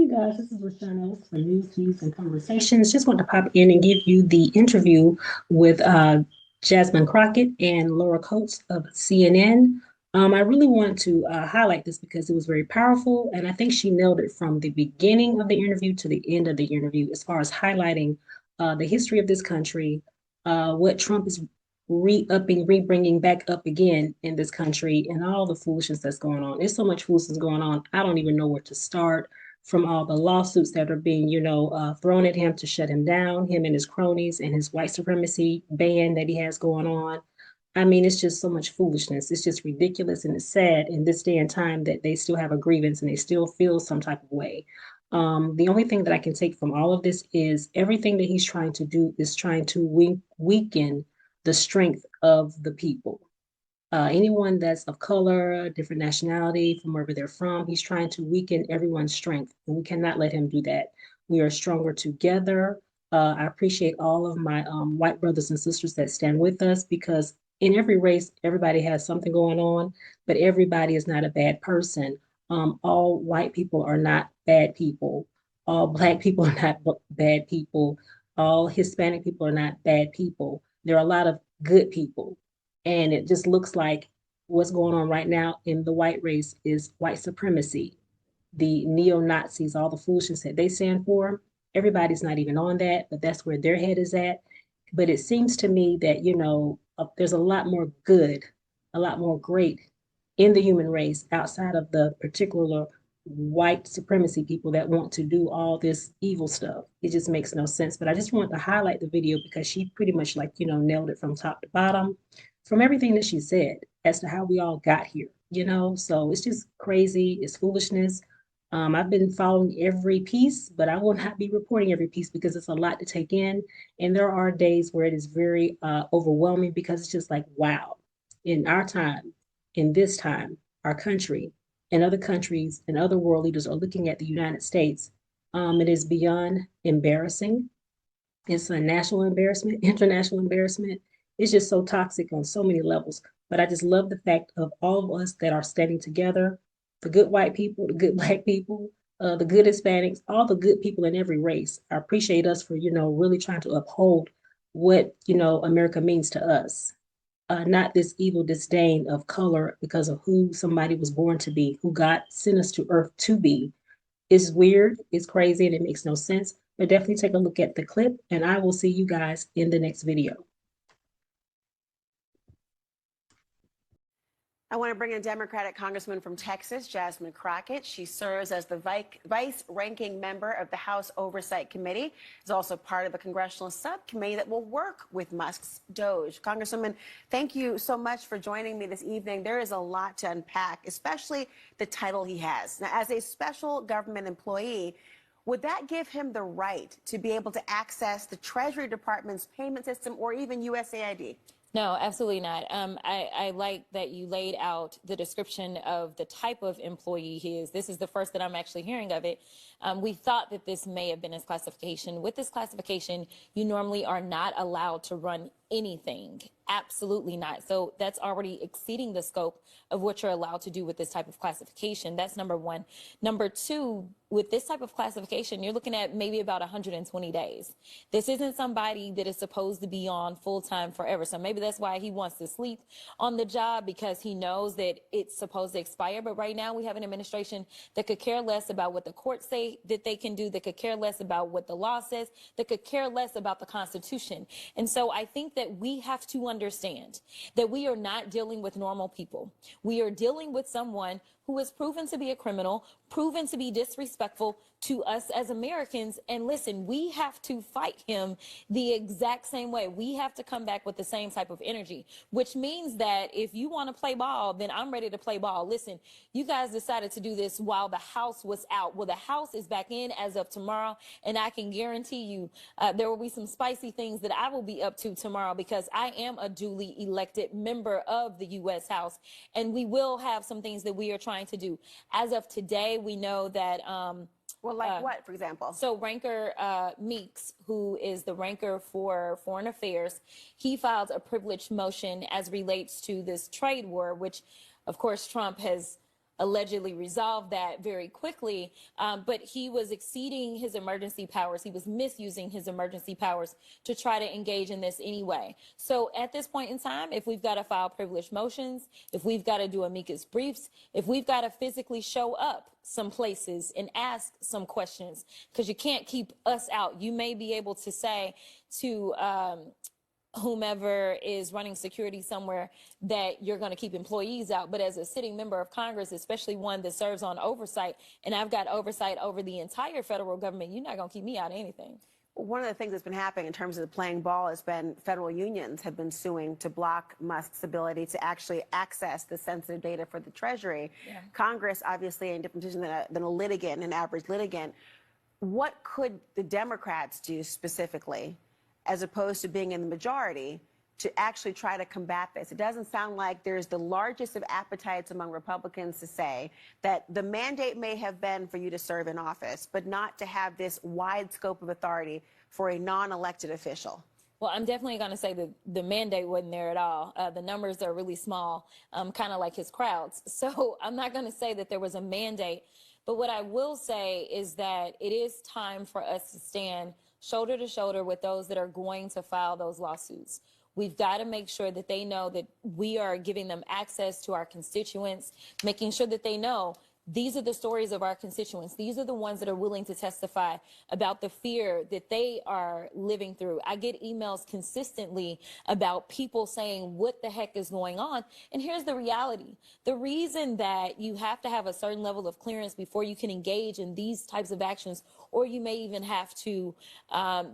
guys, this is Lashana from News, Views, and Conversations. Just want to pop in and give you the interview with Jasmine Crockett and Laura Coates of CNN. I really want to highlight this because it was very powerful, and I think she nailed it from the beginning of the interview to the end of the interview as far as highlighting the history of this country, what Trump is re-bringing back up again in this country, and all the foolishness that's going on. There's so much foolishness going on. I don't even know where to start from all the lawsuits that are being, thrown at him to shut him down, him and his cronies and his white supremacy ban that he has going on. I mean, it's just so much foolishness. It's just ridiculous, and it's sad in this day and time that they still have a grievance and they still feel some type of way. The only thing that I can take from all of this is everything that he's trying to do is trying to weaken the strength of the people. Anyone that's of color, different nationality, from wherever they're from, he's trying to weaken everyone's strength, and we cannot let him do that. We are stronger together. I appreciate all of my white brothers and sisters that stand with us because in every race, everybody has something going on, but everybody is not a bad person. All white people are not bad people. All black people are not bad people. All Hispanic people are not bad people. There are a lot of good people. And it just looks like what's going on right now in the white race is white supremacy, the neo Nazis, all the foolishness that they stand for. Everybody's not even on that, but that's where their head is at. But it seems to me that, there's a lot more good, a lot more great in the human race outside of the particular white supremacy people that want to do all this evil stuff. It just makes no sense. But I just want to highlight the video because she pretty much nailed it from top to bottom, from everything that she said as to how we all got here. So it's just crazy. It's foolishness. I've been following every piece, but I will not be reporting every piece because it's a lot to take in. And there are days where it is very overwhelming because it's just like, wow, in our time, in this time, our country and other countries and other world leaders are looking at the United States. It is beyond embarrassing. It's a national embarrassment, international embarrassment. It's just so toxic on so many levels. But I just love the fact of all of us that are standing together, the good white people, the good black people, the good Hispanics, all the good people in every race. I appreciate us for, really trying to uphold what, America means to us. Not this evil disdain of color because of who somebody was born to be, who God sent us to earth to be. It's weird, it's crazy, and it makes no sense. But definitely take a look at the clip, and I will see you guys in the next video. I want to bring in Democratic Congressman from Texas, Jasmine Crockett. She serves as the vice-ranking member of the House Oversight Committee. Is also part of a congressional subcommittee that will work with Musk's DOJ. Congresswoman, thank you so much for joining me this evening. There is a lot to unpack, especially the title he has. Now, as a special government employee, would that give him the right to be able to access the Treasury Department's payment system or even USAID? No, absolutely not. I like that you laid out the description of the type of employee he is. This is the first that I'm actually hearing of it. We thought that this may have been his classification. With this classification, you normally are not allowed to run anything. Absolutely not. So that's already exceeding the scope of what you're allowed to do with this type of classification. That's number one. Number two, with this type of classification, you're looking at maybe about 120 days. This isn't somebody that is supposed to be on full time forever. So maybe that's why he wants to sleep on the job, because he knows that it's supposed to expire. But right now we have an administration that could care less about what the courts say that they can do, that could care less about what the law says, that could care less about the Constitution. And so I think that we have to understand that we are not dealing with normal people. We are dealing with someone who is proven to be a criminal, proven to be disrespectful to us as Americans. And listen, we have to fight him the exact same way. We have to come back with the same type of energy, which means that if you want to play ball, then I'm ready to play ball. Listen, you guys decided to do this while the House was out. Well, the House is back in as of tomorrow, and I can guarantee you there will be some spicy things that I will be up to tomorrow, because I am a duly elected member of the U.S. House, and we will have some things that we are trying to do. As of today, we know that well, like what, for example? So Ranker Meeks, who is the ranker for Foreign Affairs, he filed a privileged motion as relates to this trade war, which, of course, Trump has allegedly resolved that very quickly. But he was exceeding his emergency powers. He was misusing his emergency powers to try to engage in this anyway. So at this point in time, if we've got to file privileged motions, if we've got to do amicus briefs, if we've got to physically show up some places and ask some questions, because you can't keep us out. You may be able to say to whomever is running security somewhere that you're going to keep employees out. But as a sitting member of Congress, especially one that serves on oversight, and I've got oversight over the entire federal government, you're not going to keep me out of anything. One of the things that's been happening in terms of the playing ball has been federal unions have been suing to block Musk's ability to actually access the sensitive data for the Treasury. Yeah. Congress, obviously, in a different position than a litigant, an average litigant. What could the Democrats do specifically, as opposed to being in the majority, to actually try to combat this? It doesn't sound like there's the largest of appetites among Republicans to say that the mandate may have been for you to serve in office, but not to have this wide scope of authority for a non-elected official. Well, I'm definitely going to say that the mandate wasn't there at all. The numbers are really small, kind of like his crowds. So I'm not going to say that there was a mandate. But what I will say is that it is time for us to stand shoulder to shoulder with those that are going to file those lawsuits. We've got to make sure that they know that we are giving them access to our constituents, making sure that they know these are the stories of our constituents. These are the ones that are willing to testify about the fear that they are living through. I get emails consistently about people saying, what the heck is going on? And here's the reality. The reason that you have to have a certain level of clearance before you can engage in these types of actions, or you may even have to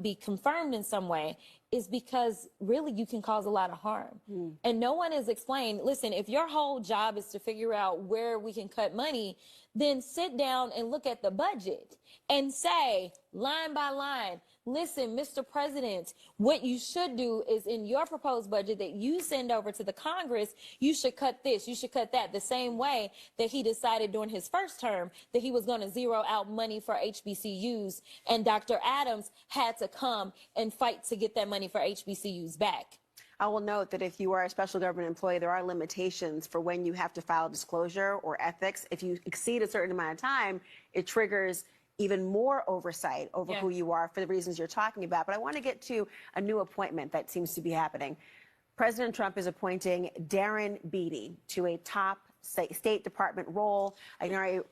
be confirmed in some way, is because really you can cause a lot of harm. And no one has explained, listen, if your whole job is to figure out where we can cut money, then sit down and look at the budget and say, line by line, listen, Mr. President, what you should do is in your proposed budget that you send over to the Congress, you should cut this, you should cut that, the same way that he decided during his first term that he was going to zero out money for HBCUs, and Dr. Adams had to come and fight to get that money for HBCUs back. I will note that if you are a special government employee, there are limitations for when you have to file disclosure or ethics. If you exceed a certain amount of time, it triggers even more oversight over who you are for the reasons you're talking about. But I want to get to a new appointment that seems to be happening. President Trump is appointing Darren Beattie to a top State Department role. I know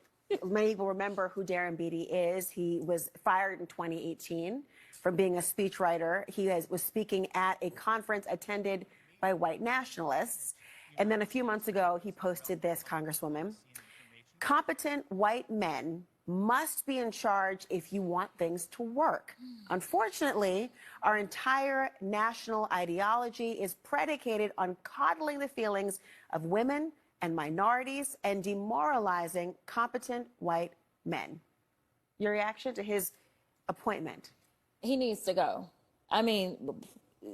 many people remember who Darren Beattie is. He was fired in 2018 from being a speechwriter. He was speaking at a conference attended by white nationalists. And then a few months ago, he posted this, Congresswoman: competent white men must be in charge if you want things to work. Unfortunately, our entire national ideology is predicated on coddling the feelings of women and minorities and demoralizing competent white men. Your reaction to his appointment? He needs to go. I mean,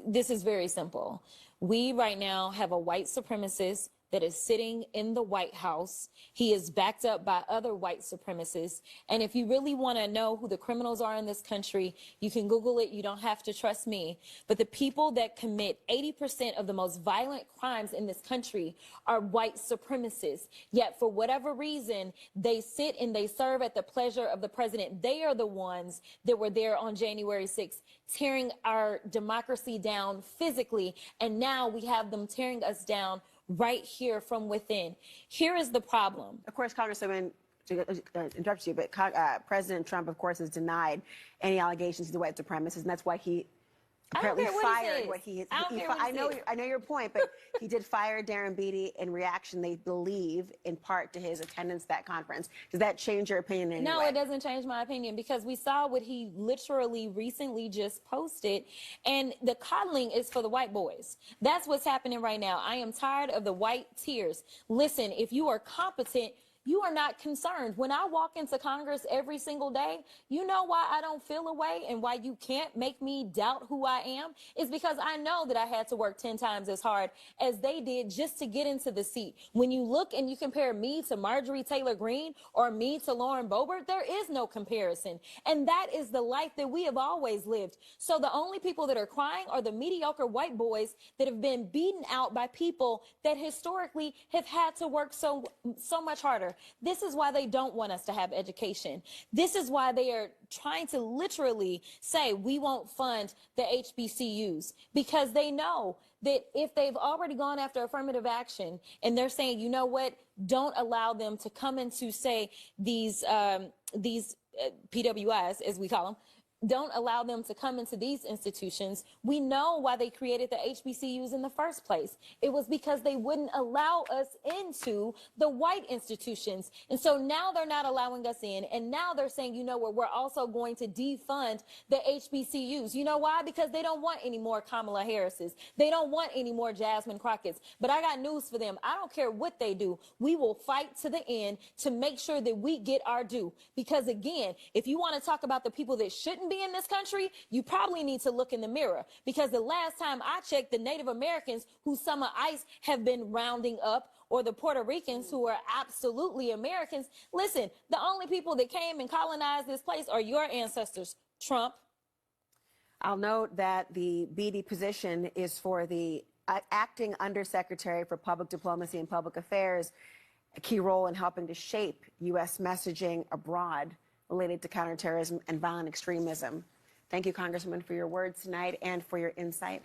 this is very simple. We right now have a white supremacist that is sitting in the White House. He is backed up by other white supremacists. And if you really want to know who the criminals are in this country, you can Google it. You don't have to trust me. But the people that commit 80% of the most violent crimes in this country are white supremacists. Yet for whatever reason, they sit and they serve at the pleasure of the president. They are the ones that were there on January 6th, tearing our democracy down physically. And now we have them tearing us down right here from within. Here is the problem. Of course, Congresswoman, to interrupt you, but President Trump, of course, has denied any allegations of the white supremacists, and that's why he apparently fired what he I know your point, but he did fire Darren Beattie in reaction, they believe, in part to his attendance at that conference. Does that change your opinion in any way? No, it doesn't change my opinion, because we saw what he literally recently just posted, and the coddling is for the white boys. That's what's happening right now. I am tired of the white tears. Listen, if you are competent, you are not concerned. When I walk into Congress every single day, you know why I don't feel a way and why you can't make me doubt who I am? Is because I know that I had to work 10 times as hard as they did just to get into the seat. When you look and you compare me to Marjorie Taylor Greene or me to Lauren Boebert, there is no comparison. And that is the life that we have always lived. So the only people that are crying are the mediocre white boys that have been beaten out by people that historically have had to work so much harder. This is why they don't want us to have education. This is why they are trying to literally say we won't fund the HBCUs, because they know that if they've already gone after affirmative action and they're saying, you know what, don't allow them to come into, say, these PWIs, as we call them, don't allow them to come into these institutions. We know why they created the HBCUs in the first place. It was because they wouldn't allow us into the white institutions. And so now they're not allowing us in. And now they're saying, you know what, we're also going to defund the HBCUs. You know why? Because they don't want any more Kamala Harrises. They don't want any more Jasmine Crockett's. But I got news for them. I don't care what they do. We will fight to the end to make sure that we get our due. Because again, if you want to talk about the people that shouldn't be in this country, you probably need to look in the mirror, because the last time I checked, the Native Americans who some of ICE have been rounding up, or the Puerto Ricans who are absolutely Americans, listen, the only people that came and colonized this place are your ancestors, Trump. I'll note that the BD position is for the acting undersecretary for public diplomacy and public affairs, a key role in helping to shape U.S. messaging abroad related to counterterrorism and violent extremism. Thank you, Congressman, for your words tonight and for your insight.